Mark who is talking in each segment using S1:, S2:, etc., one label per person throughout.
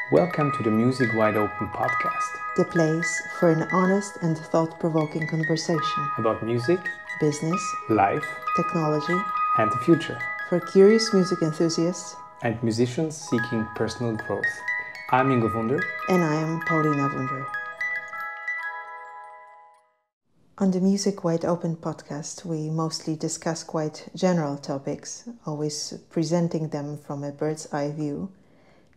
S1: Welcome to the MusicWideOpen podcast
S2: The place for an honest and thought-provoking conversation
S1: about music,
S2: business,
S1: life,
S2: technology,
S1: and the future,
S2: for curious music enthusiasts,
S1: and musicians seeking personal growth. I'm Ingolf Wunder.
S2: and I am Paulina Wunder. On the MusicWideOpen podcast, we mostly discuss quite general topics, always presenting them from a bird's eye view,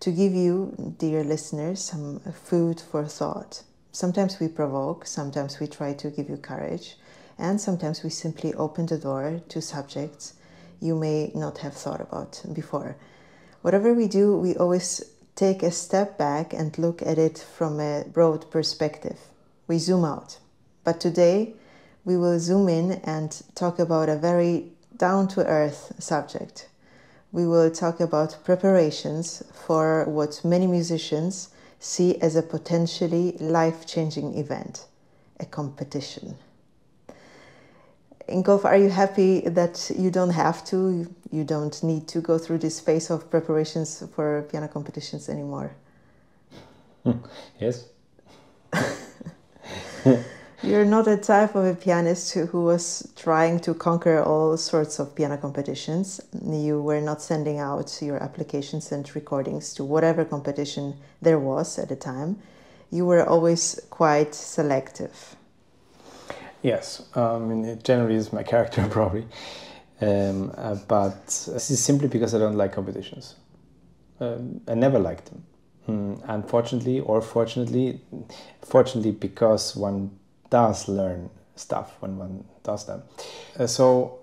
S2: to give you, dear listeners, some food for thought. Sometimes we provoke, sometimes we try to give you courage, and sometimes we simply open the door to subjects you may not have thought about before. Whatever we do, we always take a step back and look at it from a broad perspective. We zoom out. But today, we will zoom in and talk about a very down-to-earth subject. We will talk about preparations for what many musicians see as a potentially life-changing event, a competition. Ingolf, are you happy that you don't have to, you don't need to go through this phase of preparations for piano competitions anymore?
S1: Yes.
S2: You're not a type of a pianist who was trying to conquer all sorts of piano competitions. You were not sending out your applications and recordings to whatever competition there was at the time. You were always quite selective.
S1: Yes, it generally is my character probably, but this is simply because I don't like competitions. I never liked them. Unfortunately or fortunately because one does learn stuff when one does them. So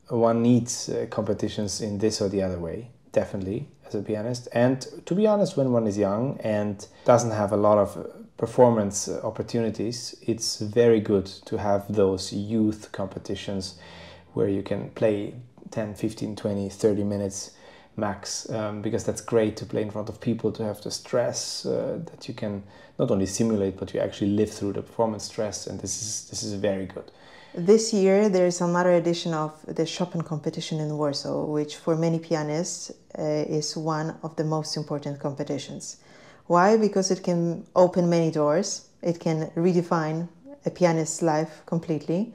S1: one needs competitions in this or the other way, definitely, as a pianist. And to be honest, when one is young and doesn't have a lot of performance opportunities, it's very good to have those youth competitions where you can play 10, 15, 20, 30 minutes max, because that's great to play in front of people, to have the stress that you can not only simulate, but you actually live through the performance stress, and this is very good.
S2: This year there's another edition of the Chopin Competition in Warsaw, which for many pianists is one of the most important competitions. Why? Because it can open many doors, it can redefine a pianist's life completely.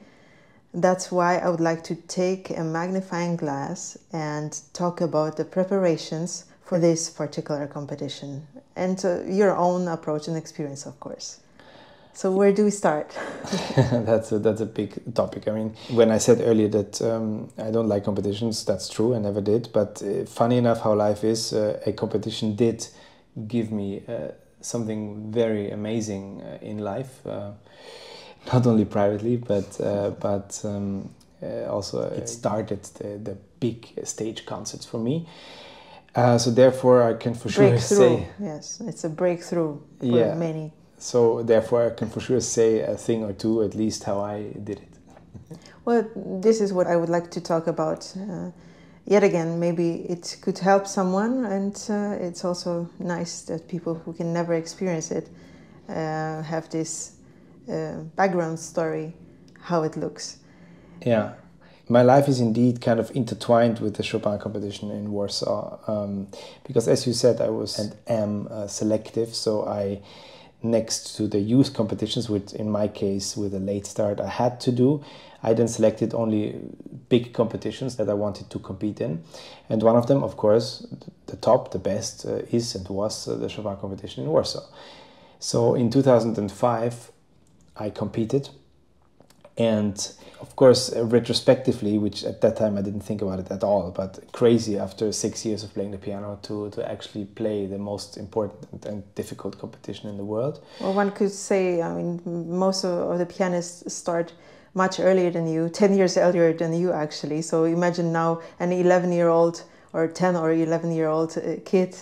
S2: That's why I would like to take a magnifying glass and talk about the preparations for this particular competition and your own approach and experience, of course. So where do we start?
S1: That's a big topic. I mean, when I said earlier that I don't like competitions, that's true, I never did. But funny enough how life is, a competition did give me something very amazing in life. Not only privately, but also it started the big stage concerts for me. So therefore, I can for sure say...
S2: Yes, it's a breakthrough for many.
S1: So therefore, I can for sure say a thing or two, at least how I did it.
S2: Well, this is what I would like to talk about. Yet again, maybe it could help someone, and it's also nice that people who can never experience it have this background story, how it looks.
S1: Yeah, my life is indeed kind of intertwined with the Chopin competition in Warsaw, because as you said, I was and am selective, so I, next to the youth competitions, which in my case with a late start I had to do, I then selected only big competitions that I wanted to compete in, and one of them, of course, the top, the best, is and was the Chopin competition in Warsaw. So in 2005 I competed, and of course retrospectively, which at that time I didn't think about it at all, but crazy after 6 years of playing the piano to actually play the most important and difficult competition in the world.
S2: Well, one could say, I mean, most of the pianists start much earlier than you, 10 years earlier than you actually. So imagine now an 11-year-old or 10 or 11-year-old kid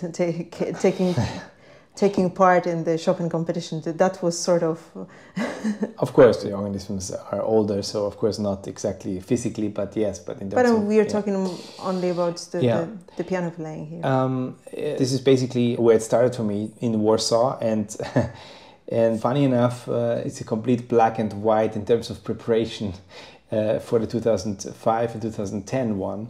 S2: taking part in the Chopin competition. That was sort of...
S1: Of course, the organisms are older, so of course not exactly physically, but yes, but in terms of...
S2: we are talking only about the piano playing here.
S1: This is basically where it started for me, in Warsaw, and and funny enough, it's a complete black and white in terms of preparation. for the 2005 and 2010 one.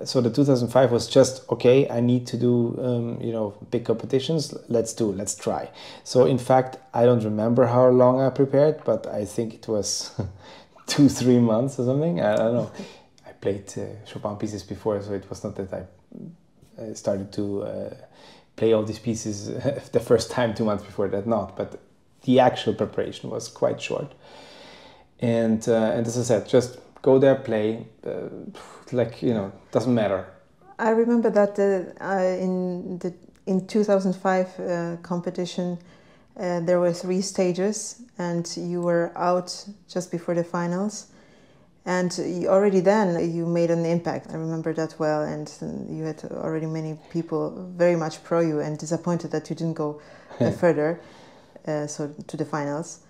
S1: So the 2005 was just, okay, I need to do, big competitions. Let's try. So in fact, I don't remember how long I prepared, but I think it was 2-3 months or something. I don't know. I played Chopin pieces before, so it was not that I started to play all these pieces the first time 2 months before that, not. But the actual preparation was quite short. And as I said, just go there, play, doesn't matter.
S2: I remember that in 2005 competition, there were 3 stages, and you were out just before the finals. And already then you made an impact. I remember that well, and you had already many people very much pro you and disappointed that you didn't go further, so to the finals.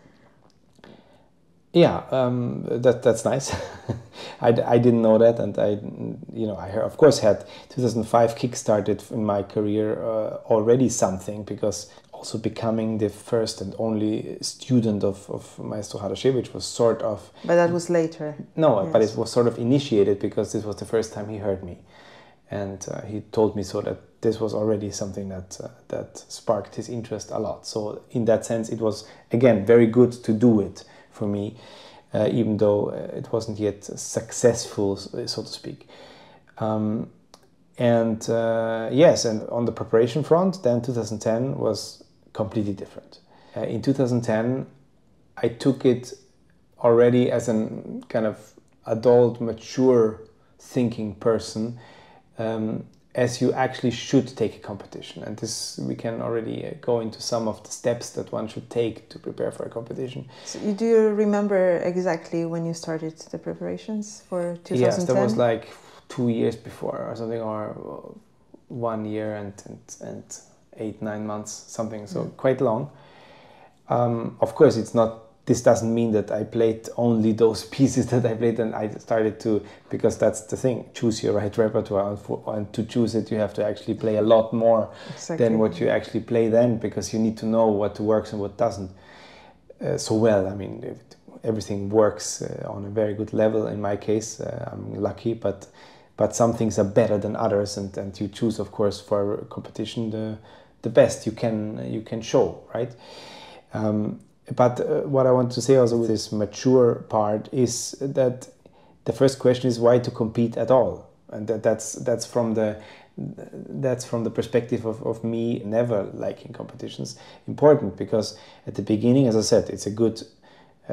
S1: Yeah, that's nice. I didn't know that, and I of course had 2005 kickstarted in my career already something, because also becoming the first and only student of Maestro Harashevich was sort of...
S2: But that was later.
S1: No,
S2: yes.
S1: But it was sort of initiated because this was the first time he heard me, and he told me so that this was already something that sparked his interest a lot. So in that sense, it was again very good to do it for me, even though it wasn't yet successful, so to speak. Yes, and on the preparation front, then 2010 was completely different. In 2010, I took it already as a kind of adult, mature thinking person, as you actually should take a competition. And this, we can already go into some of the steps that one should take to prepare for a competition.
S2: So do you remember exactly when you started the preparations for 2010?
S1: Yes, that was like 2 years before or something, or 1 year and 8-9 months, something, so quite long. Of course, this doesn't mean that I played only those pieces that I played, and I started to, because that's the thing, choose your right repertoire, and to choose it you have to actually play a lot more than what you actually play then, because you need to know what works and what doesn't so well. I mean, everything works on a very good level in my case. I'm lucky, but some things are better than others, and you choose, of course, for a competition the best you can show, right? But what I want to say also with this mature part is that the first question is why to compete at all, and that's from the perspective of me never liking competitions important, because at the beginning, as I said, it's a good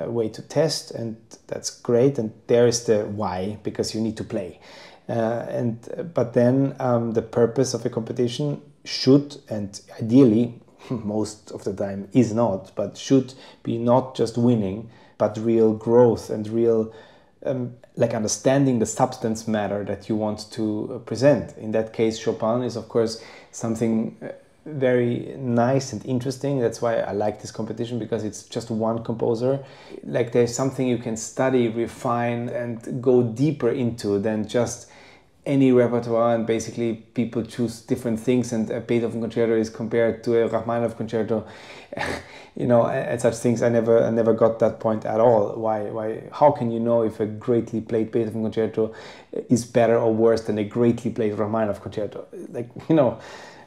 S1: way to test, and that's great, and there is the why, because you need to play, but then the purpose of a competition should, and ideally most of the time is not, but should be not just winning, but real growth and real understanding the substance matter that you want to present. In that case, Chopin is of course something very nice and interesting. That's why I like this competition, because it's just one composer. Like, there's something you can study, refine, and go deeper into than just any repertoire, and basically people choose different things, and a Beethoven concerto is compared to a Rachmaninoff concerto, and such things. I never got that point at all. Why? How can you know if a greatly played Beethoven concerto is better or worse than a greatly played Rachmaninoff concerto?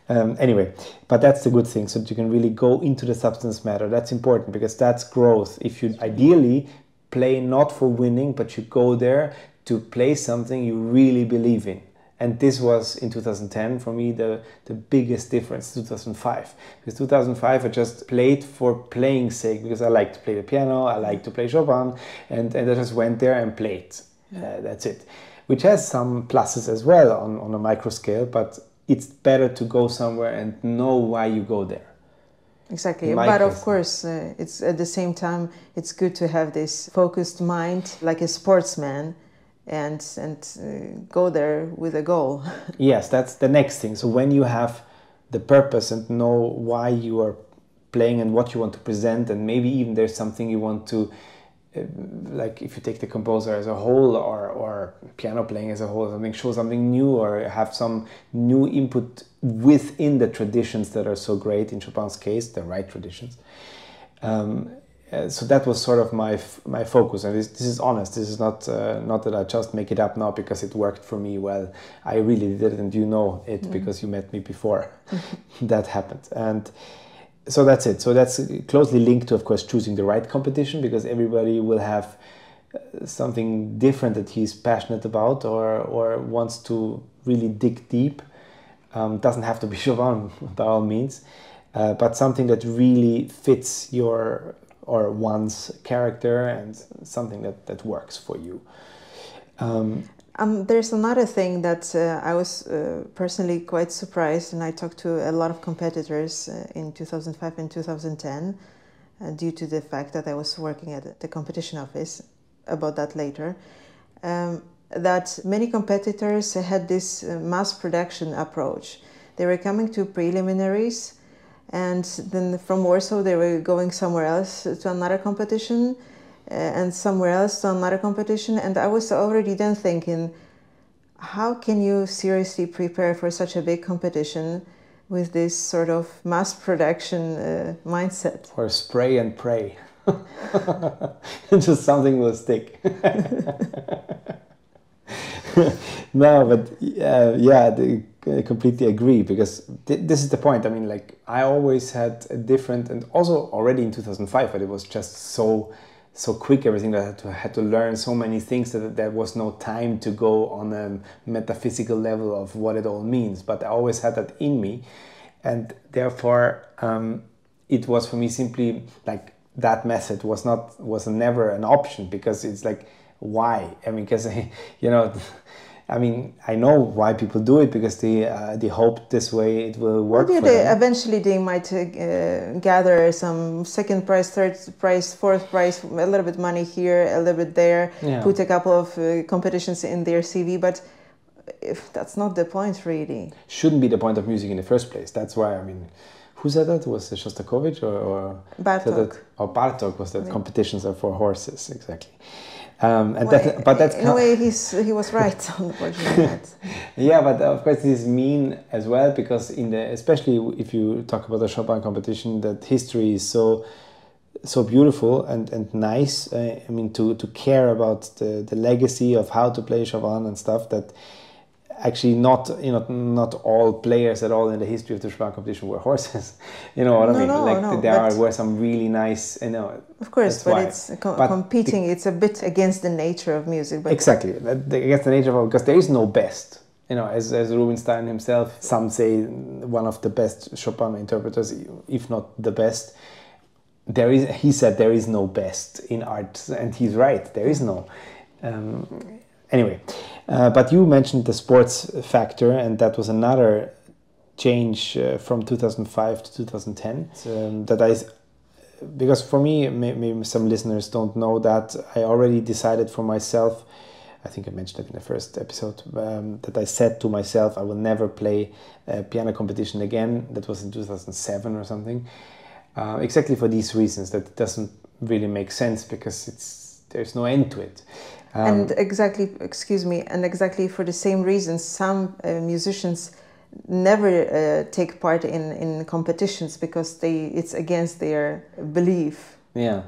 S1: Anyway, but that's the good thing, so that you can really go into the substance matter. That's important, because that's growth. If you ideally play not for winning, but you go there to play something you really believe in. And this was, in 2010, for me, the biggest difference, 2005. Because 2005, I just played for playing sake, because I like to play the piano, I like to play Chopin, and I just went there and played. That's it. Which has some pluses as well on a micro scale, but it's better to go somewhere and know why you go there.
S2: Exactly, but of course, it's at the same time, it's good to have this focused mind, like a sportsman, and go there with a goal.
S1: Yes, that's the next thing. So when you have the purpose and know why you are playing and what you want to present, and maybe even there's something you want to, like if you take the composer as a whole, or piano playing as a whole, something, show something new, or have some new input within the traditions that are so great, in Chopin's case, the right traditions. so that was sort of my focus, and this is honest. This is not not that I just make it up now because it worked for me well. I really did it, and you know it because you met me before that happened. And so that's it. So that's closely linked to, of course, choosing the right competition, because everybody will have something different that he's passionate about or wants to really dig deep. Doesn't have to be Chopin by all means, but something that really fits your or one's character and something that works for you.
S2: There's another thing that I was personally quite surprised, and I talked to a lot of competitors in 2005 and 2010 due to the fact that I was working at the competition office, about that later, that many competitors had this mass production approach. They were coming to preliminaries, and then from Warsaw they were going somewhere else to another competition, and somewhere else to another competition. And I was already then thinking, how can you seriously prepare for such a big competition with this sort of mass production mindset?
S1: Or spray and pray. Just something will stick. No, but yeah, I completely agree, because this is the point. I mean, like, I always had a different, and also already in 2005, but it was just so quick, everything, that I had to learn so many things that there was no time to go on a metaphysical level of what it all means. But I always had that in me, and therefore it was for me simply like that method was never an option, because it's like, why? I mean, because you know, I mean, I know why people do it, because they hope this way it will work for them.
S2: Eventually they might gather some second prize, third prize, fourth prize, a little bit money here, a little bit there, put a couple of competitions in their CV, but if that's not the point, really.
S1: Shouldn't be the point of music in the first place. That's why, I mean, who said that? Was it Shostakovich or
S2: Bartok?
S1: Or Bartok was that competitions are for horses, exactly.
S2: That's in a way he was right, unfortunately.
S1: Yeah, but of course this is mean as well, because especially if you talk about the Chopin competition, that history is so beautiful and nice. I mean, to care about the legacy of how to play Chopin and stuff, that actually not all players at all in the history of the Chopin competition were horses. You know what I mean? There were some really nice, you know.
S2: Of course, but it's competing. It's a bit against the nature of music. But
S1: exactly, against the nature of, because there is no best. You know, as Rubinstein himself, some say one of the best Chopin interpreters, if not the best. He said there is no best in art, and he's right. There is no. Anyway, but you mentioned the sports factor, and that was another change from 2005 to 2010. Because for me, maybe some listeners don't know that I already decided for myself, I think I mentioned it in the first episode, that I said to myself I will never play a piano competition again. That was in 2007 or something. Exactly for these reasons, that it doesn't really make sense, because there's no end to it.
S2: And exactly for the same reasons, some musicians never take part in competitions, because it's against their belief.
S1: Yeah,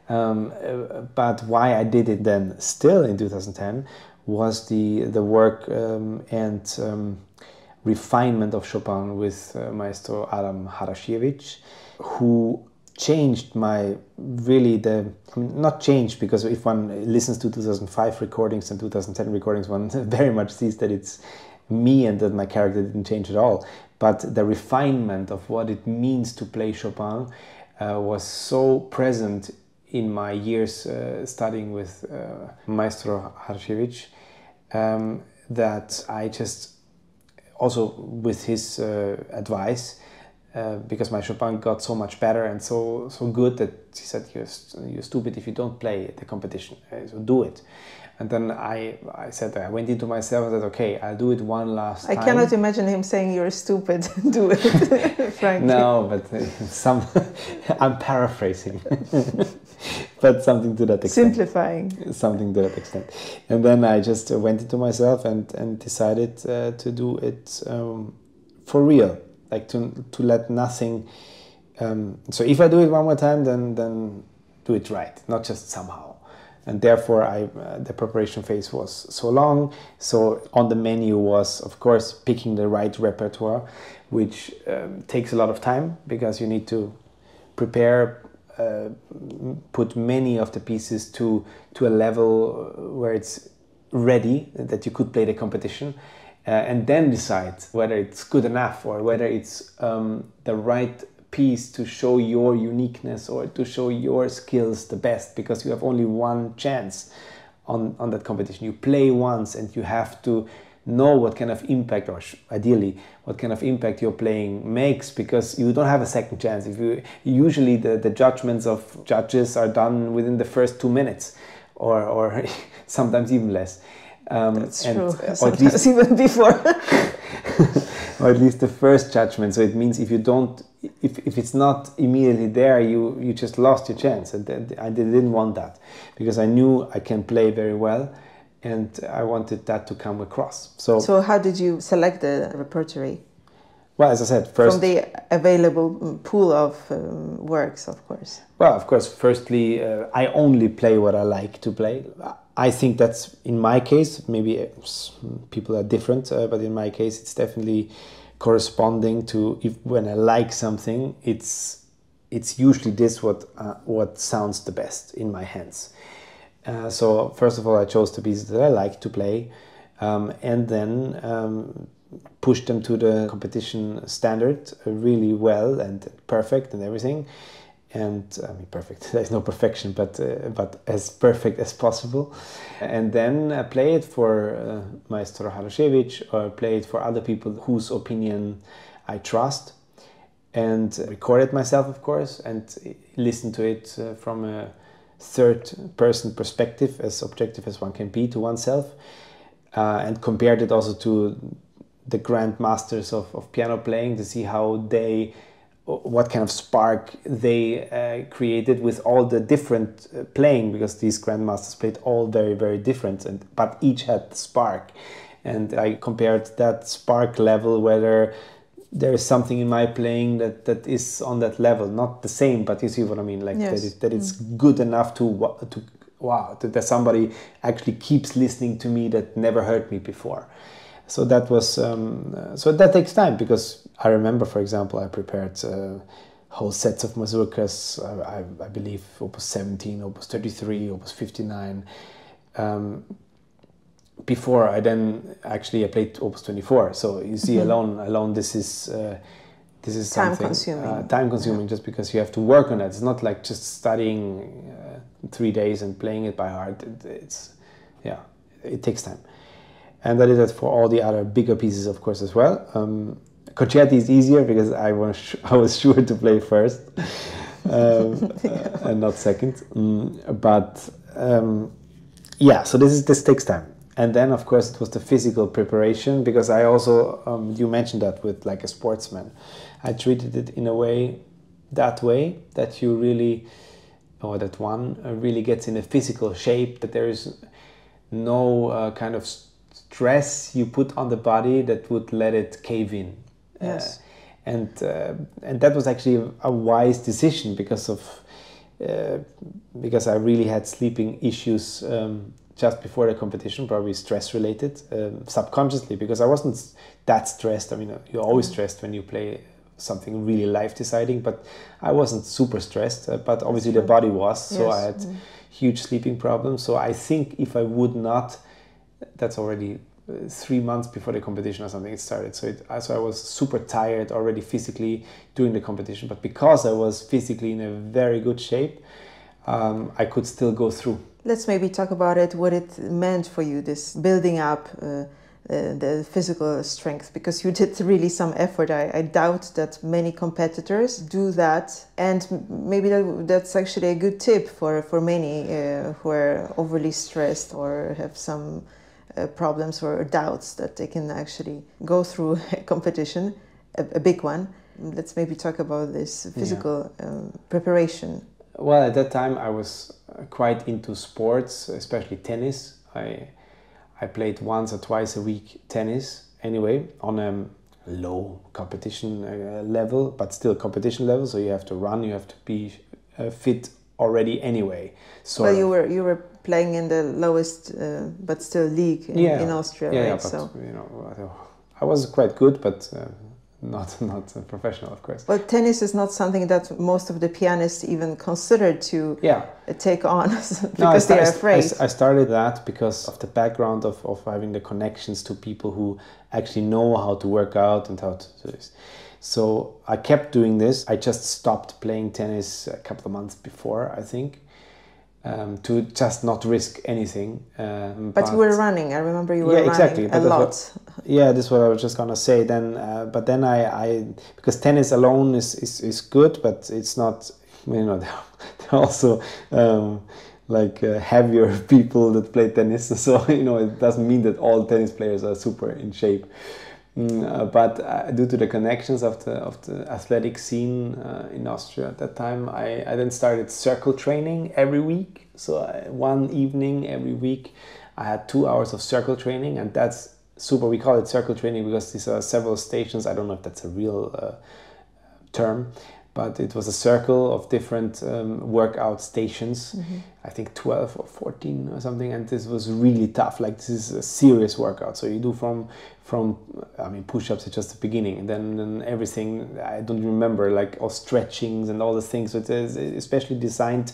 S1: but why I did it then still in 2010 was the work and refinement of Chopin with Maestro Adam Harasiewicz, who changed not changed, because if one listens to 2005 recordings and 2010 recordings, one very much sees that it's me and that my character didn't change at all. But the refinement of what it means to play Chopin was so present in my years studying with Maestro Harasiewicz that I just, also with his advice, because my Chopin got so much better and so good, that he said, you're stupid if you don't play the competition, so do it. And then I went into myself and said, okay, I'll do it one last time.
S2: I cannot imagine him saying you're stupid, do it, frankly.
S1: No, but I'm paraphrasing, but something to that extent.
S2: Simplifying.
S1: Something to that extent. And then I just went into myself and decided to do it for real. Like to let nothing. So if I do it one more time, then do it right, not just somehow. And therefore, the preparation phase was so long. So on the menu was, of course, picking the right repertoire, which takes a lot of time because you need to prepare, put many of the pieces to a level where it's ready, that you could play the competition, and then decide whether it's good enough or whether it's the right piece to show your uniqueness or to show your skills the best, because you have only one chance on that competition. You play once and you have to know what kind of impact, or ideally what kind of impact your playing makes, because you don't have a second chance. Usually the judgments of judges are done within the first 2 minutes, or sometimes even less.
S2: That's true.
S1: Or
S2: Sometimes
S1: at least,
S2: even before.
S1: or at least the first judgment. So it means if it's not immediately there, you just lost your chance. And I didn't want that, because I knew I can play very well, and I wanted that to come across.
S2: So how did you select the repertory?
S1: Well, as I said, first...
S2: From the available pool of works, of course.
S1: Well, of course, firstly, I only play what I like to play. I think that's, in my case, maybe people are different, but in my case, it's definitely corresponding to, when I like something, it's usually this what sounds the best in my hands. So first of all, I chose the pieces that I like to play, and then push them to the competition standard really well and perfect and everything. And I mean, perfect, there's no perfection, but as perfect as possible. And then play it for Maestro Halushevich, or play it for other people whose opinion I trust, and record it myself, of course, and listen to it from a third-person perspective, as objective as one can be to oneself, and compared it also to the grand masters of piano playing, to see what kind of spark they created with all the different playing, because these grandmasters played all very, very different, but each had the spark. And I compared that spark level, whether there is something in my playing that is on that level, not the same, but you see what I mean, like yes. that it's good enough to wow, that somebody actually keeps listening to me that never heard me before. So that was so that takes time, because I remember, for example, I prepared whole sets of mazurkas. I believe Opus 17, Opus 33, Opus 59. Before I then actually I played Opus 24. So you see, alone this is
S2: time
S1: something time consuming, just because you have to work on it. It's not like just studying 3 days and playing it by heart. It takes time. And I did that for all the other bigger pieces, of course, as well. Concerti is easier because I was sure to play first and not second. So this takes time. And then, of course, it was the physical preparation, because I also, you mentioned that with like a sportsman. I treated it in a way that you really, or that one really gets in a physical shape, that there is no kind of stress you put on the body that would let it cave in.
S2: Yes.
S1: And that was actually a wise decision, because I really had sleeping issues just before the competition, probably stress related, subconsciously, because I wasn't that stressed. I mean, you're always stressed when you play something really life deciding, but I wasn't super stressed, but obviously the body was, so yes. I had huge sleeping problems. So I think if I would not, that's already 3 months before the competition or something it started. So I was super tired already physically during the competition, but because I was physically in a very good shape, I could still go through.
S2: Let's maybe talk about it, what it meant for you, this building up the physical strength, because you did really some effort. I doubt that many competitors do that, and maybe that's actually a good tip for many who are overly stressed or have some problems or doubts, that they can actually go through a competition, a big one. Let's maybe talk about this physical preparation.
S1: Well, at that time I was quite into sports, especially tennis. I played once or twice a week tennis anyway, on a low competition level, but still competition level. So you have to run, you have to be fit already anyway. So
S2: well, you were playing in the lowest, but still league in Austria, right?
S1: But, so I was quite good, but not professional, of course.
S2: Well, tennis is not something that most of the pianists even consider to take on because they're afraid.
S1: I started that because of the background of having the connections to people who actually know how to work out and how to do this. So I kept doing this. I just stopped playing tennis a couple of months before, I think, to just not risk anything.
S2: But you were running. I remember you were running a lot.
S1: This is what I was just gonna say. Then, but then I because tennis alone is good, but it's not. There are also heavier people that play tennis. So it doesn't mean that all tennis players are super in shape. But due to the connections of the athletic scene in Austria at that time, I then started circle training every week. So one evening every week, I had 2 hours of circle training, and that's super. We call it circle training because these are several stations. I don't know if that's a real term, but it was a circle of different workout stations. I think 12 or 14 or something, and this was really tough. Like, this is a serious workout. So you do from push-ups is just the beginning, and then everything, I don't remember, like all stretchings and all the things. So it is especially designed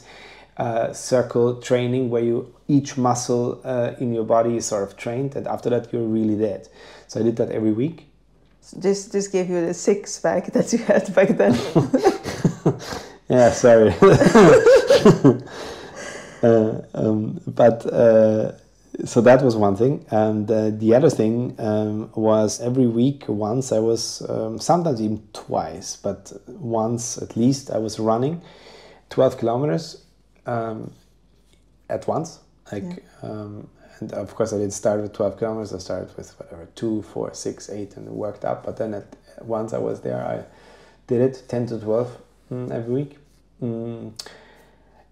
S1: circle training where each muscle in your body is sort of trained, and after that you're really dead. So I did that every week.
S2: This gave you the six-pack that you had back then.
S1: Yeah, sorry. So that was one thing, and the other thing was every week once I was, sometimes even twice, but once at least I was running 12 kilometers at once. And of course I didn't start with 12 kilometers, I started with whatever, 2, 4, 6, 8 and worked up, but then once I was there I did it 10 to 12 every week.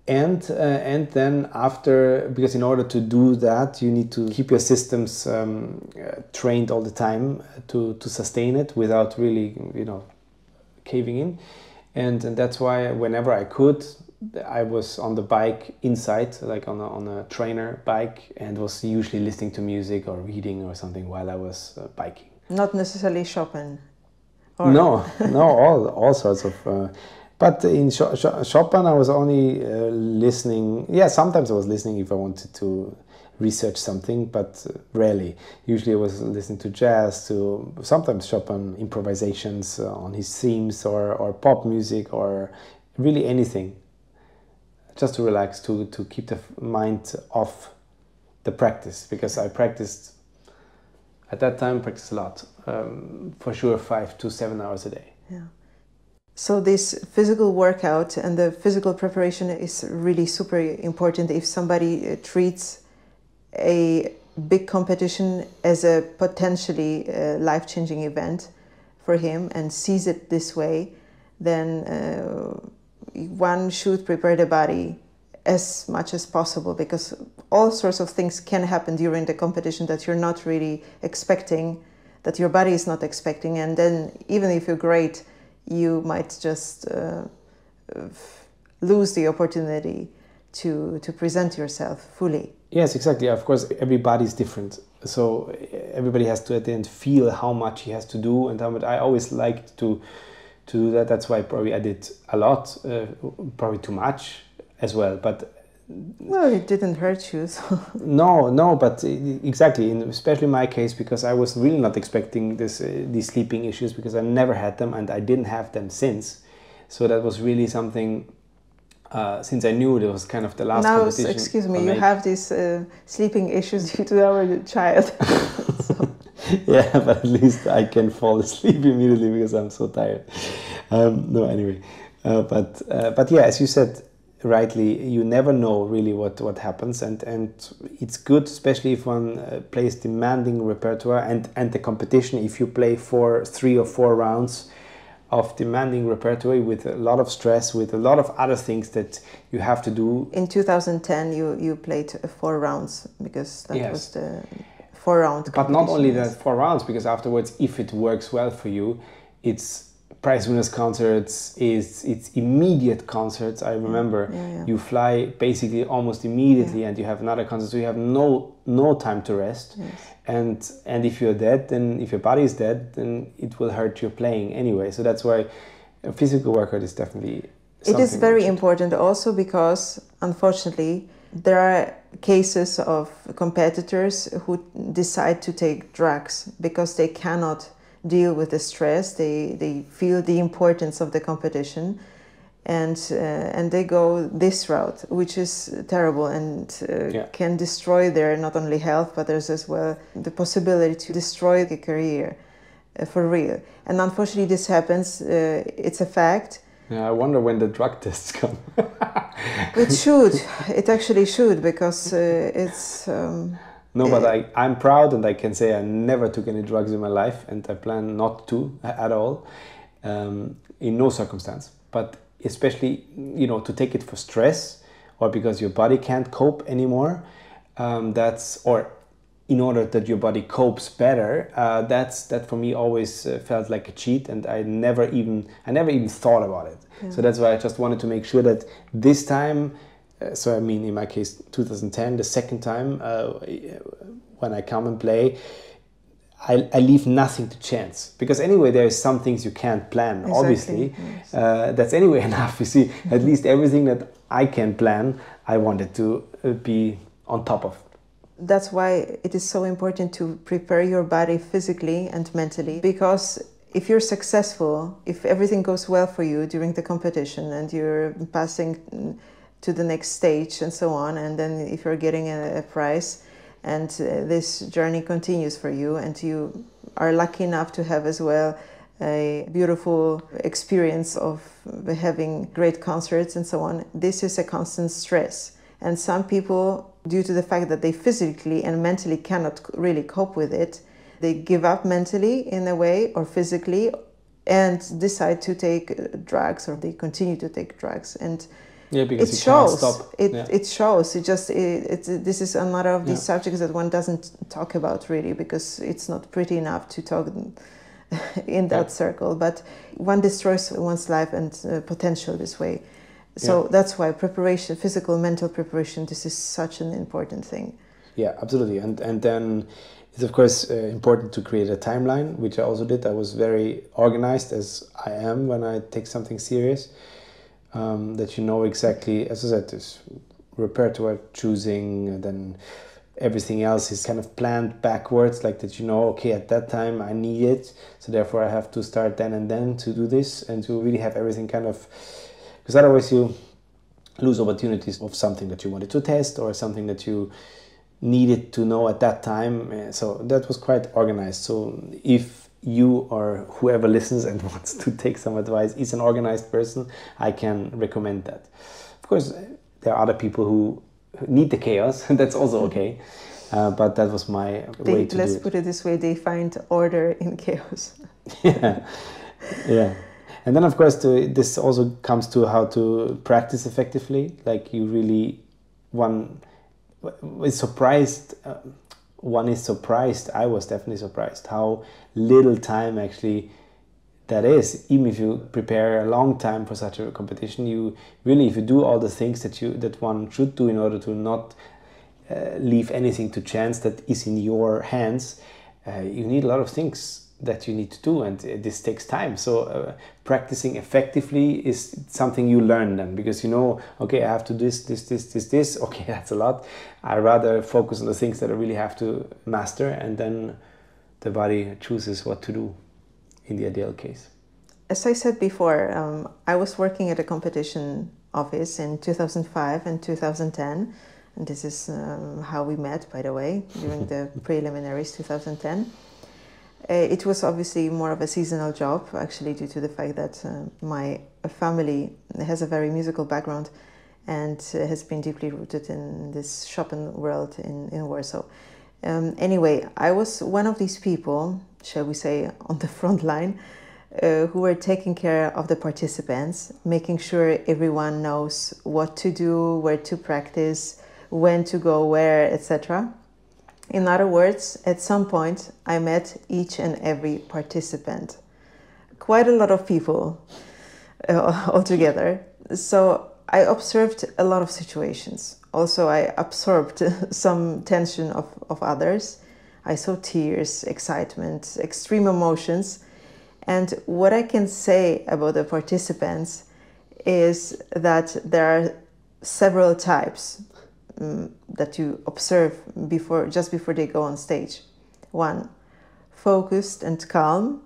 S1: And then after, because in order to do that you need to keep your systems trained all the time to sustain it without really caving in, and that's why whenever I could, I was on the bike inside, like on a trainer bike, and was usually listening to music or reading or something while I was biking.
S2: Not necessarily Chopin.
S1: No, all sorts of. But in Chopin, I was only listening. Yeah, sometimes I was listening if I wanted to research something, but rarely. Usually I was listening to jazz, to sometimes Chopin improvisations on his themes, or pop music, or really anything. Just to relax, to keep the mind off the practice, because I practiced, at that time, a lot. For sure 5 to 7 hours a day.
S2: Yeah. So this physical workout and the physical preparation is really super important if somebody treats a big competition as a potentially life-changing event for him and sees it this way, then one should prepare the body as much as possible, because all sorts of things can happen during the competition that you're not really expecting, that your body is not expecting, and then even if you're great, you might just lose the opportunity to present yoyourself fully.
S1: Yes, exactly. Of course, everybody is different. So everybody has to at the end feel how much he has to do, and how much. I always liked to do that. That's why probably I did a lot, probably too much as well. But
S2: well, it didn't hurt you. So.
S1: No, but exactly, especially in my case, because I was really not expecting these sleeping issues, because I never had them and I didn't have them since. So that was really something. Since I knew it was kind of the last competition.
S2: Now, excuse me, you have these sleeping issues due to our child. So.
S1: Yeah, but at least I can fall asleep immediately because I'm so tired. No, anyway, but yeah, as you said rightly, you never know really what happens, and it's good, especially if one plays demanding repertoire and the competition. If you play 3 or 4 rounds of demanding repertoire with a lot of stress, with a lot of other things that you have to do.
S2: In 2010, you played 4 rounds because that was the 4-round competition.
S1: But not only that 4 rounds, because afterwards, if it works well for you, it's prize winners concerts it's immediate concerts. I remember you fly basically almost immediately and you have another concert, so you have no time to rest. And if you're dead, then if your body is dead, then it will hurt your playing anyway. So that's why a physical workout is definitely
S2: it is very important also, because unfortunately there are cases of competitors who decide to take drugs because they cannot deal with the stress. They feel the importance of the competition, and they go this route, which is terrible and can destroy their not only health, but there's as well the possibility to destroy the career for real. And unfortunately this happens. It's a fact.
S1: Yeah, I wonder when the drug tests come.
S2: It should. It actually should, because it's...
S1: No, but I'm proud, and I can say I never took any drugs in my life, and I plan not to at all, in no circumstance. But especially, to take it for stress, or because your body can't cope anymore, or in order that your body copes better, that for me always felt like a cheat, and I never even thought about it. So that's why I just wanted to make sure that this time, so I mean in my case 2010, the second time when I come and play, I leave nothing to chance, because anyway there is some things you can't plan. Obviously, that's anyway enough. You see, at least everything that I can plan, I wanted to be on top of.
S2: That's why it is so important to prepare your body physically and mentally, because if you're successful, if everything goes well for you during the competition and you're passing to the next stage and so on, and then if you're getting a prize and this journey continues for you, and you are lucky enough to have as well a beautiful experience of having great concerts and so on, this is a constant stress. And some people, due to the fact that they physically and mentally cannot really cope with it, they give up mentally in a way, or physically, and decide to take drugs, or they continue to take drugs. And
S1: because
S2: it shows.
S1: Can't stop.
S2: It shows. This is another of these subjects that one doesn't talk about really, because it's not pretty enough to talk in that circle. But one destroys one's life and potential this way. So that's why preparation, physical, mental preparation, this is such an important thing.
S1: Yeah, absolutely. And then it's of course important to create a timeline, which I also did. I was very organized, as I am when I take something serious. That exactly, as I said, this repertoire choosing, and then everything else is kind of planned backwards, like that, okay, at that time I need it, so therefore I have to start then and then to do this, and to really have everything kind of, because otherwise you lose opportunities of something that you wanted to test, or something that you needed to know at that time. So that was quite organized. So if you or whoever listens and wants to take some advice is an organized person, I can recommend that. Of course, there are other people who need the chaos, and that's also okay. But that was my way to do it.
S2: Let's put it this way, they find order in chaos.
S1: Yeah. And then, of course, this also comes to how to practice effectively. Like one is surprised. I was definitely surprised how little time actually that is. Even if you prepare a long time for such a competition, if you do all the things that one should do in order to not leave anything to chance that is in your hands, you need a lot of things that you need to do, and this takes time. So practicing effectively is something you learn then, because okay, I have to do this. Okay, that's a lot. I rather focus on the things that I really have to master, and then the body chooses what to do in the ideal case.
S2: As I said before, I was working at a competition office in 2005 and 2010, and this is how we met, by the way, during the preliminaries 2010. It was obviously more of a seasonal job, actually, due to the fact that my family has a very musical background and has been deeply rooted in this Chopin world in Warsaw. Anyway, I was one of these people, shall we say, on the front line, who were taking care of the participants, making sure everyone knows what to do, where to practice, when to go where, etc. In other words, at some point, I met each and every participant quite a lot of people altogether. So I observed a lot of situations. Also, I absorbed some tension of others. I saw tears, excitement, extreme emotions. And what I can say about the participants is that there are several types that you observe just before they go on stage. 1, focused and calm,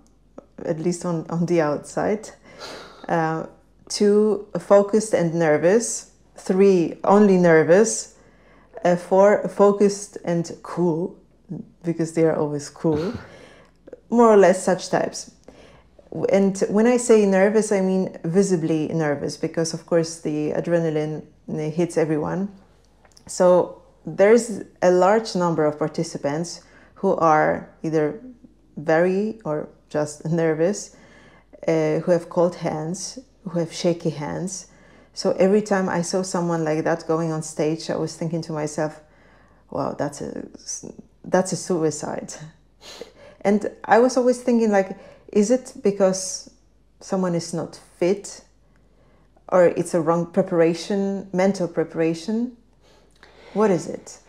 S2: at least on the outside. 2, focused and nervous. 3, only nervous. 4, focused and cool, because they are always cool. More or less such types. And when I say nervous, I mean visibly nervous, because of course the adrenaline hits everyone. So there's a large number of participants who are either very or just nervous, who have cold hands, who have shaky hands. So every time I saw someone like that going on stage, I was thinking to myself, wow, that's a suicide. And I was always thinking, like, is it because someone is not fit, or it's a wrong preparation, mental preparation? What is it?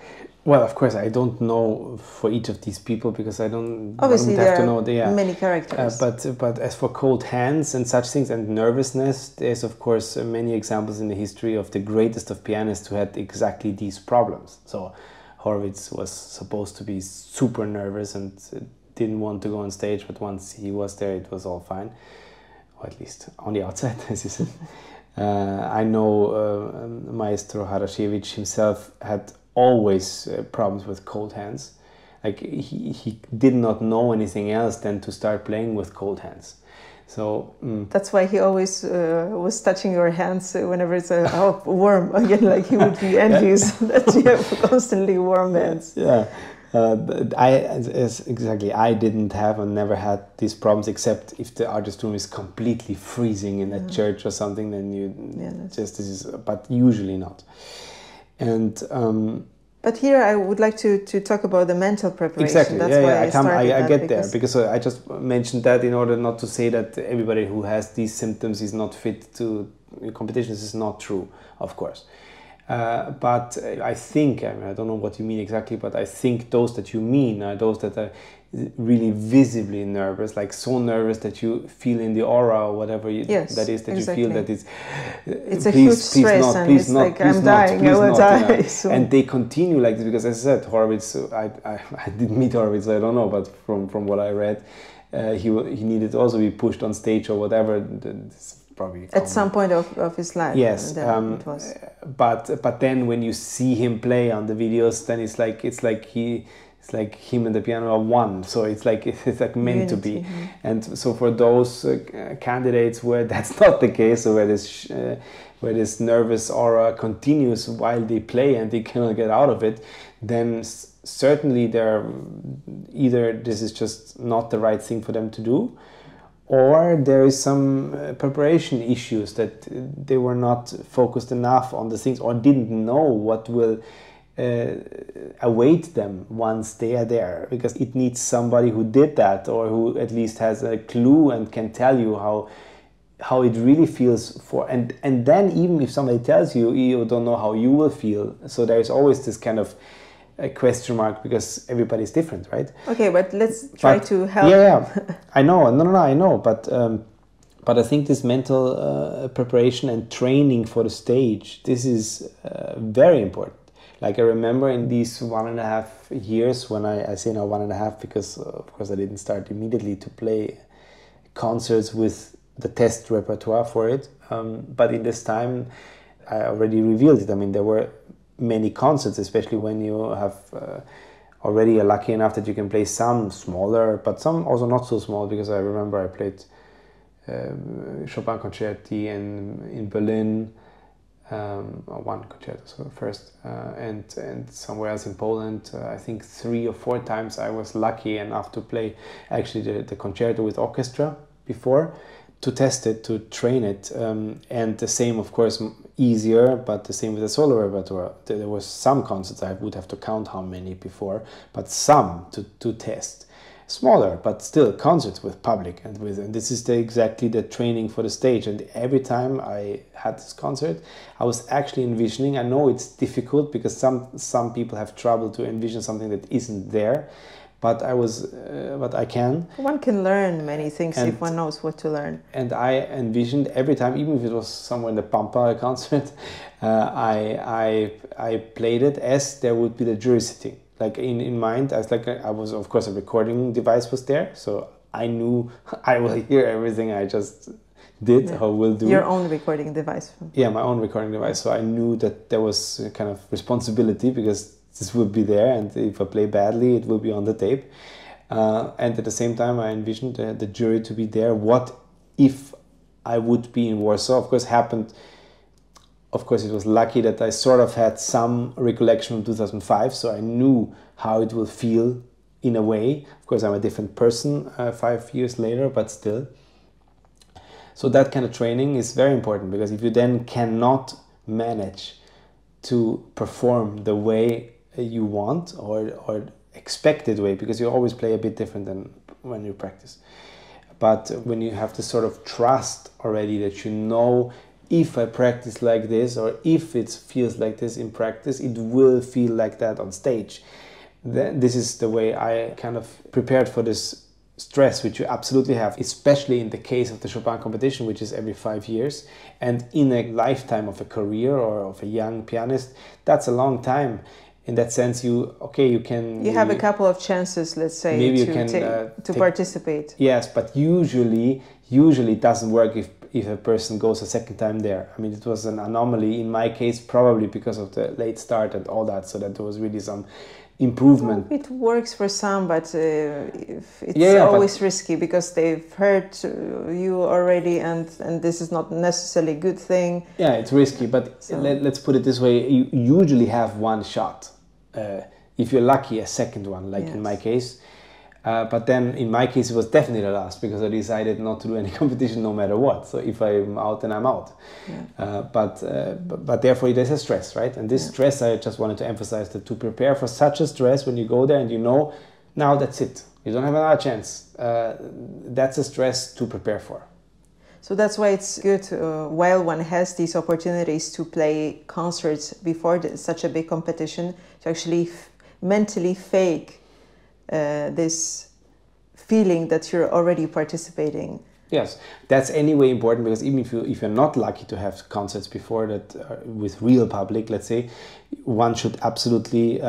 S1: Well, of course, I don't know for each of these people, because I don't
S2: obviously
S1: have
S2: there
S1: to
S2: are
S1: know
S2: many characters.
S1: But as for cold hands and such things and nervousness, there's of course many examples in the history of the greatest of pianists who had exactly these problems. So Horowitz was supposed to be super nervous and didn't want to go on stage, but once he was there, it was all fine, or at least on the outside, as you said. I know Maestro Harashevich himself had always problems with cold hands. Like he did not know anything else than to start playing with cold hands. So
S2: that's why he always was touching your hands whenever it's warm again. Like he would be envious that you have constantly warm hands.
S1: Yeah. Exactly. I didn't have and never had these problems, except if the artist room is completely freezing in a church or something. Then but usually not. And
S2: but here I would like to talk about the mental preparation.
S1: Exactly.
S2: That's why
S1: I get there, because I just mentioned that in order not to say that everybody who has these symptoms is not fit to competitions. This is not true, of course. But I think, I don't know what you mean exactly, but I think those that you mean are those that are really visibly nervous, like so nervous that you feel in the aura or whatever that is, that
S2: exactly.
S1: you feel that
S2: it's a huge stress, and it's like I'm dying, I will die.
S1: And they continue like this, because as I said, Horowitz, I didn't meet Horowitz, so I don't know, but from what I read, he needed to also be pushed on stage or whatever. Probably
S2: at some point of his life.
S1: Yes,
S2: it was.
S1: But then when you see him play on the videos, then it's like him and the piano are one. So it's like meant
S2: Unity,
S1: to be. Mm-hmm. And so for those candidates where that's not the case, or where this nervous aura continues while they play and they cannot get out of it, then certainly either this is just not the right thing for them to do, or there is some preparation issues, that they were not focused enough on the things, or didn't know what will await them once they are there, because it needs somebody who did that, or who at least has a clue and can tell you how it really feels and then even if somebody tells you, you don't know how you will feel. So there is always this kind of a question mark, because everybody's different, right?
S2: Okay, but let's try to help.
S1: Yeah, I know. No, I know. But I think this mental preparation and training for the stage, this is very important. Like I remember in these 1.5 years, when I say now 1.5 because of course I didn't start immediately to play concerts with the test repertoire for it. But in this time, I already revealed it. I mean, there were many concerts, especially when you have already are lucky enough that you can play some smaller, but some also not so small, because I remember I played Chopin Concerti in Berlin, one concerto first, and somewhere else in Poland. I think 3 or 4 times I was lucky enough to play actually the concerto with orchestra before, to test it, to train it, and the same, of course, easier, but the same with the solo repertoire. There was some concerts I would have to count how many before, but some to test. smaller, but still concerts with public, and this is exactly the training for the stage. And every time I had this concert, I was actually envisioning. I know it's difficult because some people have trouble to envision something that isn't there, but I can.
S2: One can learn many things if one knows what to learn.
S1: And I envisioned every time, even if it was somewhere in the Pampa concert, I played it as there would be the jury sitting. Like in mind, I was of course, a recording device was there, so I knew I will hear everything I just did or will do.
S2: Your own recording device.
S1: Yeah, my own recording device. So I knew that there was a kind of responsibility because this will be there, and if I play badly, it will be on the tape. And at the same time, I envisioned the jury to be there. What if I would be in Warsaw? Of course, happened. Of course, it was lucky that I sort of had some recollection from 2005, so I knew how it will feel in a way. Of course, I'm a different person 5 years later, but still. So that kind of training is very important, because if you then cannot manage to perform the way you want or expected way, because you always play a bit different than when you practice. But when you have this sort of trust already that you know, if I practice like this, or if it feels like this in practice, it will feel like that on stage. Then this is the way I kind of prepared for this stress, which you absolutely have, especially in the case of the Chopin Competition, which is every 5 years. And in a lifetime of a career or of a young pianist, that's a long time. In that sense, you have a couple of chances, let's say, maybe to participate. Yes, but usually it doesn't work if a person goes a second time there. I mean, it was an anomaly in my case, probably because of the late start and all that, so that there was really some improvement. Well, it works for some, but it's always risky, because they've heard you already, and this is not necessarily a good thing. Yeah, it's risky, but let's put it this way: you usually have one shot. If you're lucky, a second one, like in my case. But then in my case, it was definitely the last, because I decided not to do any competition no matter what. So if I'm out, then I'm out. Yeah. But therefore, there's a stress, right? And this stress, I just wanted to emphasize that to prepare for such a stress, when you go there and you know, now that's it. You don't have another chance. That's a stress to prepare for. So that's why it's good, while one has these opportunities to play concerts before such a big competition, to actually mentally fake this feeling that you're already participating. Yes, that's anyway important, because even if you're not lucky to have concerts before that with real public, let's say, one should absolutely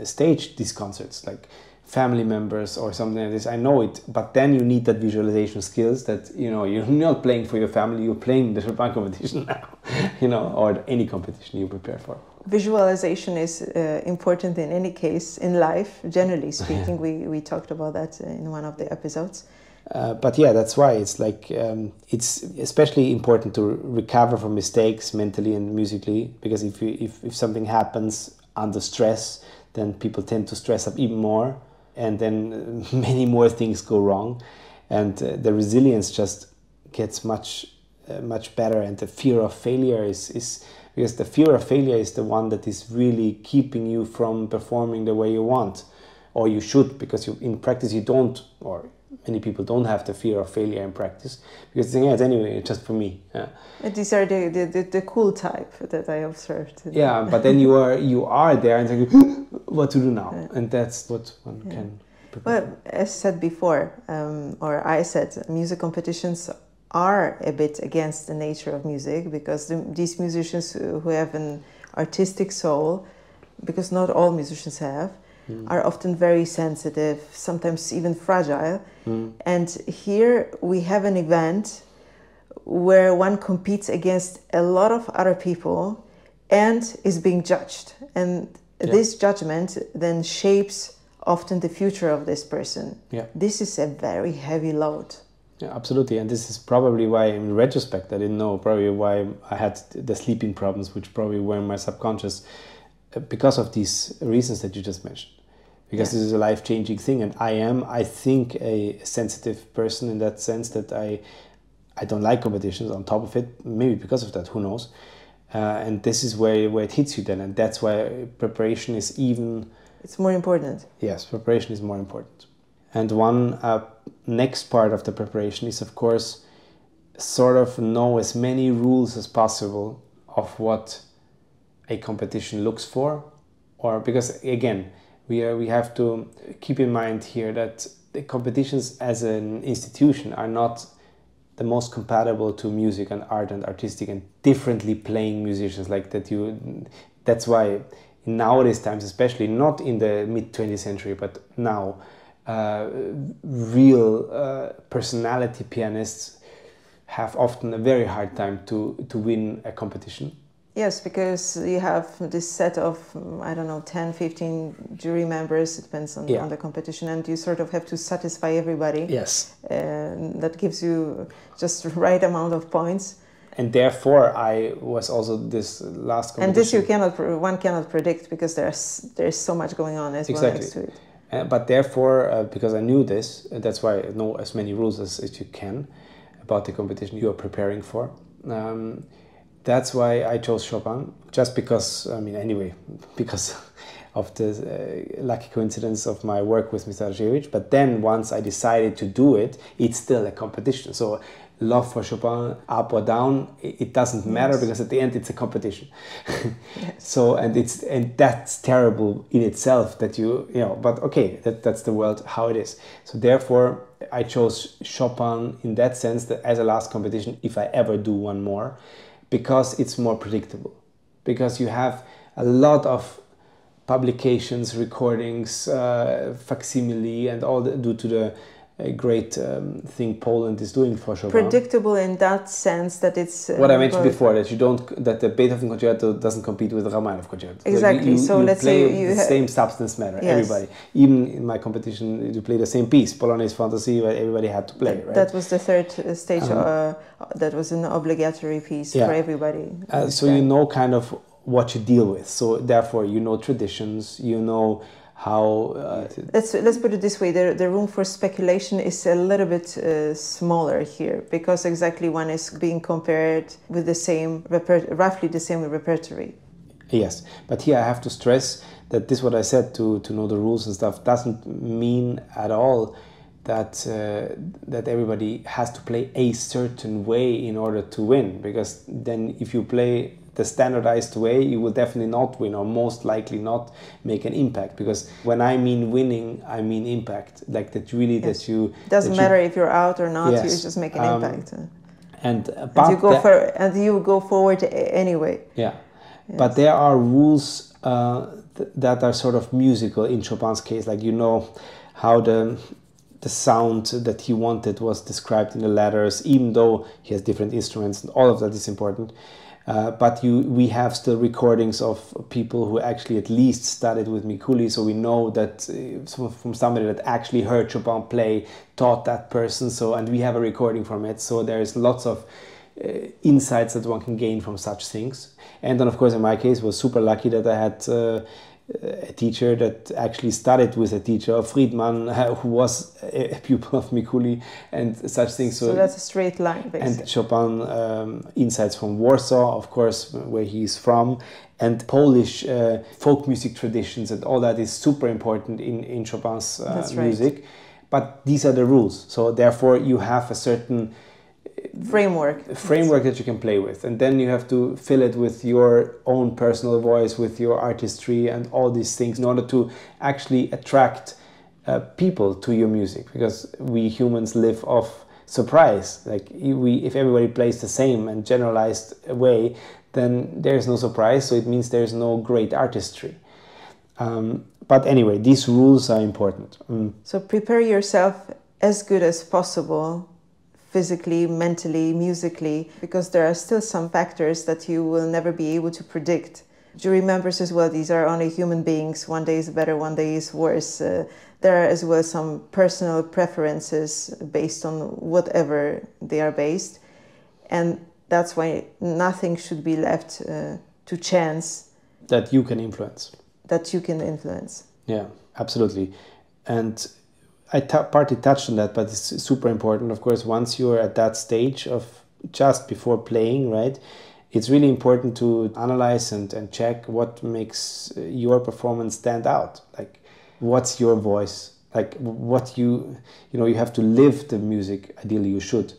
S1: stage these concerts, like family members or something like this. I know it, but then you need that visualization skills that, you're not playing for your family, you're playing the Chopin competition now, or any competition you prepare for. Visualization is important in any case in life, generally speaking. We talked about that in one of the episodes. But yeah, that's why it's like it's especially important to recover from mistakes mentally and musically, because if something happens under stress, then people tend to stress up even more, and then many more things go wrong, and the resilience just gets much better. And the fear of failure is because the fear of failure is the one that is really keeping you from performing the way you want, or you should, because in practice you don't, or many people don't have the fear of failure in practice, because they think, it's anyway, just for me. These are the cool type that I observed. Yeah, but then you are there and think, what to do now? And that's what one can prepare. Well, as said before, or I said, music competitions are a bit against the nature of music, because these musicians who have an artistic soul, because not all musicians have, are often very sensitive, sometimes even fragile. And here we have an event where one competes against a lot of other people and is being judged. And this judgment then shapes often the future of this person. Yeah. This is a very heavy load. Yeah, absolutely. And this is probably why, in retrospect, I didn't know, probably why I had the sleeping problems, which probably were in my subconscious, because of these reasons that you just mentioned. Because this is a life-changing thing, and I think, a sensitive person in that sense, that I don't like competitions on top of it, maybe because of that, who knows. And this is where it hits you then, and that's why preparation is even... It's more important. Yes, preparation is more important. And one next part of the preparation is, of course, sort of know as many rules as possible of what a competition looks for. Or because, again, we have to keep in mind here that the competitions as an institution are not the most compatible to music and art and artistic and differently playing musicians like that. That's why in nowadays times, especially not in the mid-20th century, but now, real personality pianists have often a very hard time to win a competition.
S2: Yes, because you have this set of, I don't know, 10, 15 jury members, it depends on the competition, and you sort of have to satisfy everybody.
S1: Yes.
S2: That gives you just the right amount of points.
S1: And therefore, I was also this last competition.
S2: And this one cannot predict because there's so much going on as well next to it.
S1: But therefore, because I knew this, that's why I know as many rules as you can about the competition you are preparing for. That's why I chose Chopin, just because, because of the lucky coincidence of my work with Mr. Arjevich. But then once I decided to do it, it's still a competition. So love for Chopin, up or down, it doesn't matter, because at the end it's a competition.
S2: Yes.
S1: So, and that's terrible in itself that but okay, that's the world, how it is. So therefore, I chose Chopin in that sense, that as a last competition, if I ever do one more, because it's more predictable, because you have a lot of publications, recordings, facsimile, and all due to the great thing Poland is doing for Chopin.
S2: Predictable in that sense that it's
S1: what I mentioned before, that the Beethoven concerto doesn't compete with the Rachmaninoff concerto.
S2: Exactly. So let's say
S1: you the same substance matter. Yes. Everybody, even in my competition, you play the same piece, Polonaise Fantasy, where everybody had to play. Right?
S2: That was the third stage. That was an obligatory piece for everybody.
S1: So you know kind of what you deal with. So therefore, you know traditions. You know how.
S2: Let's put it this way: the room for speculation is a little bit smaller here, because exactly one is being compared with the same roughly the same repertory.
S1: Yes, but here I have to stress that this, what I said, to know the rules and stuff, doesn't mean at all that that everybody has to play a certain way in order to win, because then if you play the standardized way, you will definitely not win, or most likely not make an impact. Because when I mean winning, I mean impact, like that really that you
S2: doesn't matter if you're out or not. You just make an impact,
S1: and
S2: you go forward anyway.
S1: Yeah, yes. But there are rules that are sort of musical in Chopin's case, like how the sound that he wanted was described in the letters, even though he has different instruments, and all of that is important. But we have still recordings of people who actually at least studied with Mikuli, so we know that from somebody that actually heard Chopin play, taught that person. So, and we have a recording from it. So there is lots of insights that one can gain from such things. And then, of course, in my case, was super lucky that I had a teacher that actually studied with a teacher of Friedman, who was a pupil of Mikuli and such things.
S2: So that's a straight line, basically.
S1: And Chopin insights from Warsaw, of course, where he's from, and Polish folk music traditions, and all that is super important in Chopin's music. Right. But these are the rules. So therefore you have a certain framework that you can play with, and then you have to fill it with your own personal voice, with your artistry and all these things, in order to actually attract people to your music, because we humans live off surprise. Like if everybody plays the same and generalized way, then there's no surprise, so it means there's no great artistry. But anyway, these rules are important.
S2: So prepare yourself as good as possible, physically, mentally, musically, because there are still some factors that you will never be able to predict. Jury members as well, these are only human beings. One day is better, one day is worse. There are as well some personal preferences based on whatever they are based. And that's why nothing should be left to chance.
S1: That you can influence.
S2: Yeah,
S1: absolutely. And I partly touched on that, but it's super important. Of course, once you're at that stage of just before playing, right, it's really important to analyze and check what makes your performance stand out. Like, what's your voice? like what you have to live the music. Ideally, you should.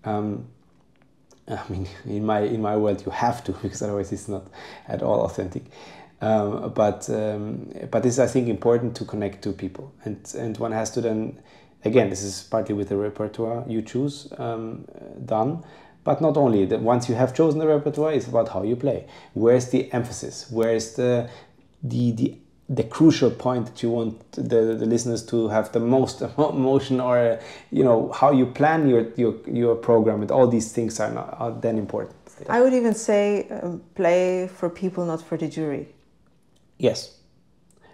S1: I mean, in my world, you have to, because otherwise it's not at all authentic. But this is, I think, important to connect to people, and one has to then, again, this is partly with the repertoire you choose done, but not only that. Once you have chosen the repertoire, it's about how you play. Where's the emphasis? Where's the crucial point that you want the listeners to have the most emotion, or how you plan your program, and all these things are then important.
S2: I would even say play for people, not for the jury.
S1: Yes,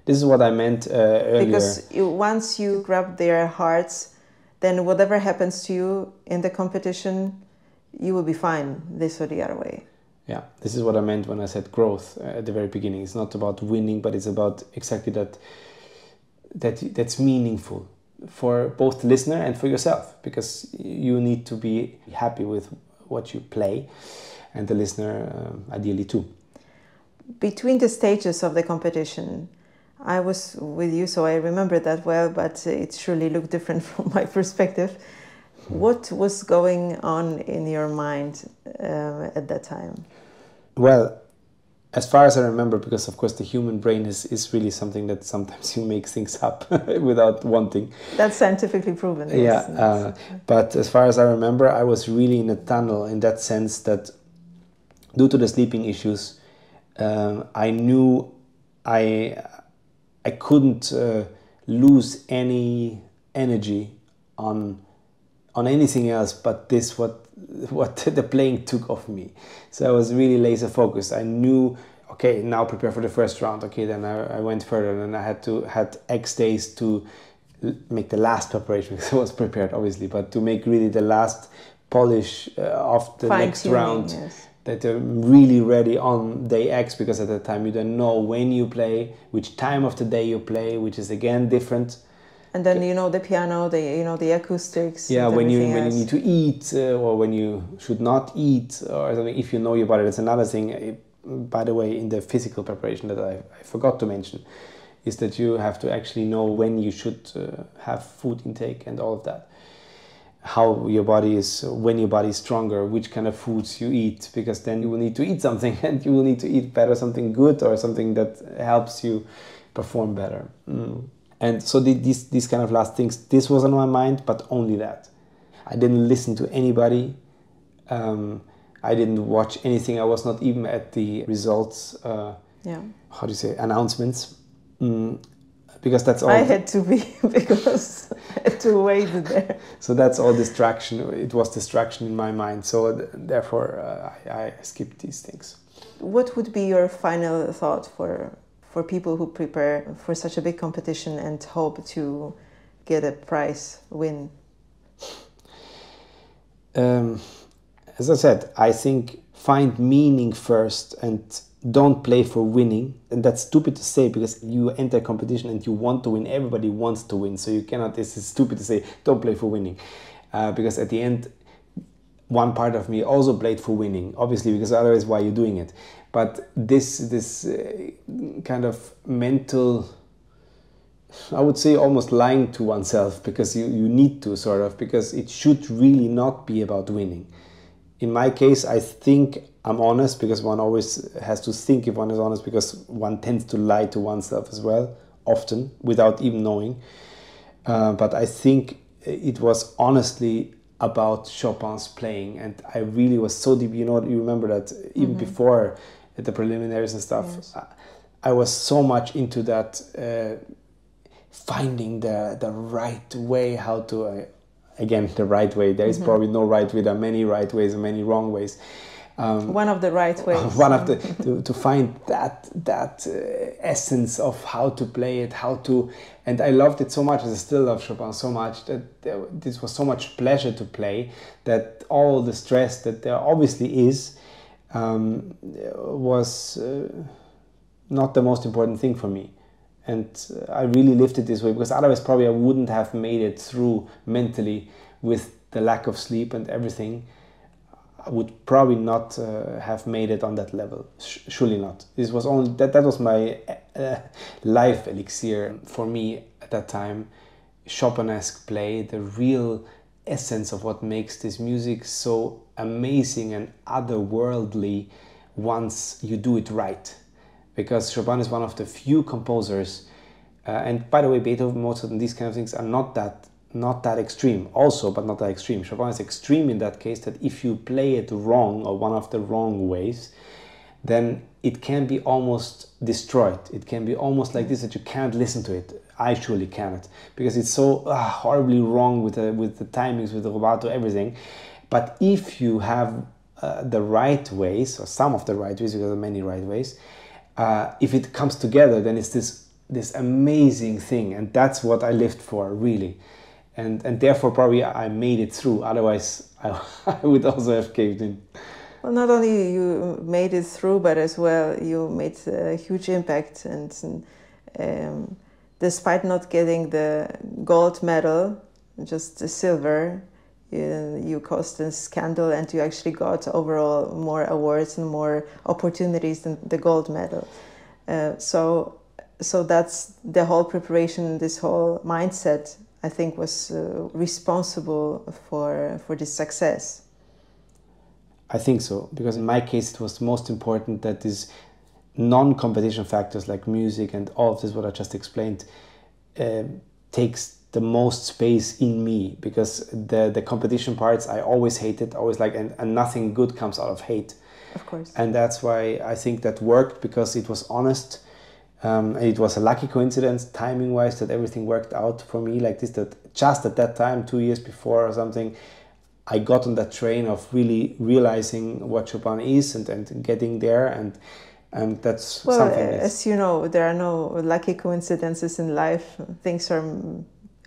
S1: this is what I meant earlier.
S2: Because once you grab their hearts, then whatever happens to you in the competition, you will be fine, this or the other way.
S1: Yeah, this is what I meant when I said growth at the very beginning. It's not about winning, but it's about exactly that's meaningful for both the listener and for yourself, because you need to be happy with what you play, and the listener ideally too.
S2: Between the stages of the competition, I was with you, so I remember that well, but it surely looked different from my perspective. What was going on in your mind at that time?
S1: Well, as far as I remember, because of course the human brain is really something that sometimes you make things up without wanting.
S2: That's scientifically proven. Yes.
S1: Yeah, but as far as I remember, I was really in a tunnel, in that sense that due to the sleeping issues, I knew I couldn't lose any energy on anything else but this, what the playing took of me. So I was really laser focused. I knew, okay, now prepare for the first round. Okay, then I went further, and I had X days to make the last preparation, because I was prepared obviously, but to make really the last polish of the next round.
S2: Yes.
S1: That are really ready on day X, because at that time you don't know when you play, which time of the day you play, which is again different.
S2: And then the piano, the acoustics.
S1: Yeah, when you
S2: else.
S1: need to eat, or when you should not eat, or something. If you know your body, that's another thing. By the way, in the physical preparation that I forgot to mention, is that you have to actually know when you should have food intake and all of that. How your body is, when your body is stronger, which kind of foods you eat, because then you will need to eat something, and you will need to eat better, something good, or something that helps you perform better. And so these kind of last things, this was on my mind, but only that. I didn't listen to anybody. I didn't watch anything. I was not even at the results, how do you say, announcements. Because that's all.
S2: I had to be, because I had to wait there.
S1: So that's all distraction. It was distraction in my mind. So therefore, I skipped these things.
S2: What would be your final thought for people who prepare for such a big competition and hope to get a prize win?
S1: As I said, I think find meaning first, and don't play for winning. And that's stupid to say, because you enter a competition and you want to win. Everybody wants to win, so you cannot, this is stupid to say don't play for winning, because at the end one part of me also played for winning, obviously, because otherwise why are you doing it? But this kind of mental, I would say almost lying to oneself, because you need to, sort of, because it should really not be about winning. In my case, I think I'm honest, because one always has to think if one is honest, because one tends to lie to oneself as well, often, without even knowing. But I think it was honestly about Chopin's playing, and I really was so deep. You remember that even before the preliminaries and stuff, yes. I was so much into that, finding the right way, how to, again, the right way. There is probably no right way. There are many right ways and many wrong ways.
S2: One of the right ways.
S1: One of the to find that essence of how to play it, and I loved it so much, and I still love Chopin so much, that this was so much pleasure to play, that all the stress that there obviously is was not the most important thing for me. And I really lived it this way, because otherwise probably I wouldn't have made it through mentally, with the lack of sleep and everything. I would probably not have made it on that level. Surely not. This was only that was my life elixir for me at that time, Chopin-esque play, the real essence of what makes this music so amazing and otherworldly once you do it right. Because Chopin is one of the few composers, and by the way, Beethoven, Mozart, and these kind of things are not that extreme also, but not that extreme. Chopin is extreme in that case, that if you play it wrong or one of the wrong ways, then it can be almost destroyed. It can be almost like this, that you can't listen to it. I surely cannot, because it's so horribly wrong with the timings, with the rubato, everything. But if you have the right ways, or some of the right ways, because there are many right ways, if it comes together, then it's this amazing thing, and that's what I lived for, really. And therefore probably I made it through, otherwise I would also have caved in.
S2: Well, not only you made it through, but as well you made a huge impact, and despite not getting the gold medal, just the silver, you caused a scandal, and you actually got overall more awards and more opportunities than the gold medal. So that's the whole preparation, this whole mindset, I think, was responsible for this success.
S1: I think so, because in my case it was most important that these non-competition factors like music and all of this, what I just explained, takes the most space in me, because the competition parts I always hated, always like, and nothing good comes out of hate.
S2: Of course.
S1: And that's why I think that worked, because it was honest. It was a lucky coincidence, timing-wise, that everything worked out for me like this, that just at that time, 2 years before or something, I got on that train of really realizing what Chopin is and getting there, and that's
S2: well,
S1: something.
S2: As you know, there are no lucky coincidences in life. Things are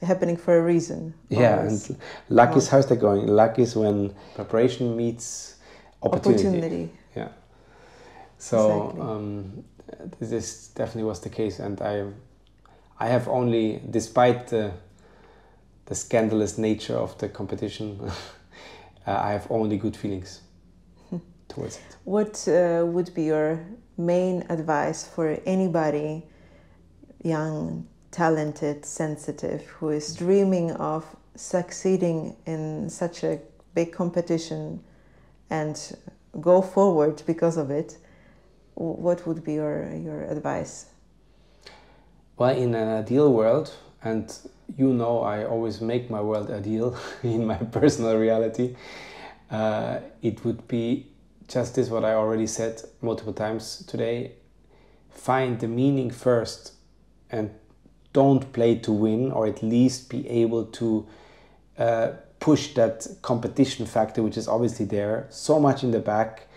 S2: happening for a reason.
S1: Yeah,
S2: always.
S1: And luck is, how's that going? Luck is when preparation meets opportunity. Yeah. So exactly. This definitely was the case, and I have only, despite the scandalous nature of the competition, I have only good feelings towards it.
S2: What would be your main advice for anybody, young, talented, sensitive, who is dreaming of succeeding in such a big competition and go forward because of it? What would be your advice?
S1: Well, in an ideal world, and you know I always make my world ideal in my personal reality, it would be just this, what I already said multiple times today. Find the meaning first, and don't play to win, or at least be able to push that competition factor, which is obviously there, so much in the back.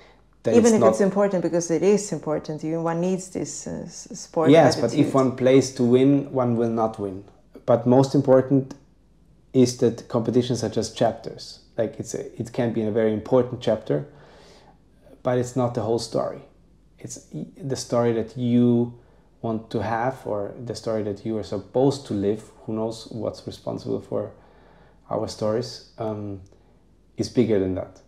S2: Even if it's important, because it is important, one needs this sport.
S1: Yes,
S2: attitude.
S1: But if one plays to win, one will not win. But most important is that competitions are just chapters. Like it can be a very important chapter, but it's not the whole story. It's the story that you want to have, or the story that you are supposed to live. Who knows what's responsible for our stories, is bigger than that.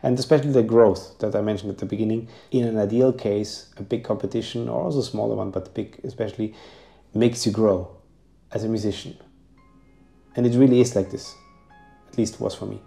S1: And especially the growth that I mentioned at the beginning. In an ideal case, a big competition, or also a smaller one, but big especially, makes you grow as a musician. And it really is like this. At least it was for me.